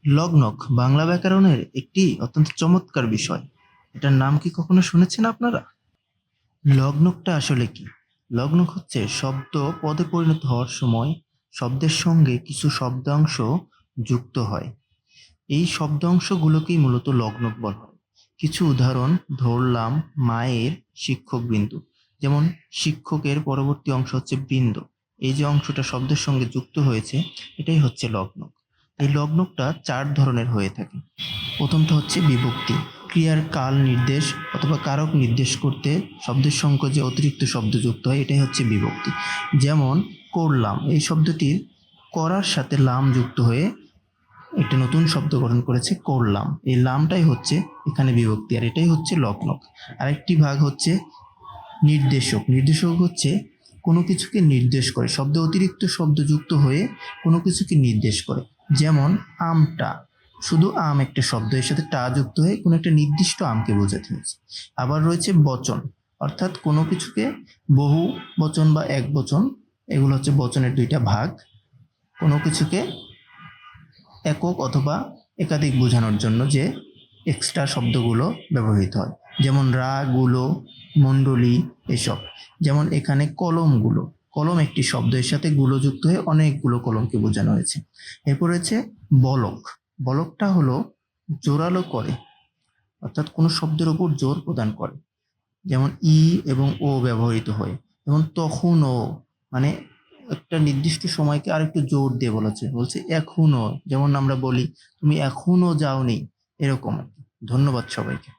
লগ্নক বাংলা ব্যাকরণের একটি অত্যন্ত চমৎকার বিষয়। এটার নাম কি কখনো শুনেছেন আপনারা? লগ্নকটা আসলে কি? লগ্নক হচ্ছে শব্দ পদে পরিণত হওয়ার সময় শব্দের সঙ্গে কিছু শব্দাংশ যুক্ত হয়। এই শব্দাংশগুলোকেই মূলত লগ্নক বলা হয়। কিছু উদাহরণ ধরলাম মায়ের শিক্ষক বিন্দু। যেমন শিক্ষকের পরবর্তী অংশ হচ্ছে বৃন্দ। এই যে অংশটা শব্দের সঙ্গে যুক্ত হয়েছে এটাই হচ্ছে লগ্নক। এই লগ্নকটা ৪ ধরনের হয়ে থাকে। প্রথমটা হচ্ছে বিভক্তি। ক্রিয়ার কাল নির্দেশ অথবা কারক নির্দেশ করতে শব্দের সঙ্গে যে অতিরিক্ত শব্দ যুক্ত হয় এটাই হচ্ছে বিভক্তি। যেমন করলাম এই শব্দটির করার সাথে লাম যুক্ত হয়ে একটা নতুন শব্দ গঠন করেছে করলাম। এই লামটাই হচ্ছে এখানে বিভক্তি আর এটাই হচ্ছে লগ্নক। আরেকটি ভাগ হচ্ছে নির্দেশক। নির্দেশক হচ্ছে কোনো কিছুকে নির্দেশ করে, শব্দে অতিরিক্ত শব্দ যুক্ত হয়ে কোনো কিছুকে নির্দেশ করে। যেমন আমটা, শুধু আম একটা শব্দ, এর সাথে টা যুক্ত হয়ে কোনো একটা নির্দিষ্ট আমকে বোঝাতে হয়েছে। আবার রয়েছে বচন, অর্থাৎ কোনো কিছুকে বহু বচন বা এক বচন, এগুলো হচ্ছে বচনের দুইটা ভাগ। কোনো কিছুকে একক অথবা একাধিক বোঝানোর জন্য যে এক্সট্রা শব্দগুলো ব্যবহৃত হয়, যেমন গুলো, মণ্ডলী, এসব। যেমন এখানে কলমগুলো, কলম একটি শব্দ, এর সাথে গুলো যুক্ত হয়ে অনেকগুলো কলমকে বোঝানো হয়েছে। এরপর রয়েছে বলক। বলকটা হলো জোরালো করে, অর্থাৎ কোনো শব্দের উপর জোর প্রদান করে। যেমন ই এবং ও ব্যবহৃত হয়। যেমন তখনও, মানে একটা নির্দিষ্ট সময়কে আরেকটু জোর দিয়ে বলেছে, বলছে এখনো। যেমন আমরা বলি তুমি এখনো যাওনি, এরকম। ধন্যবাদ সবাইকে।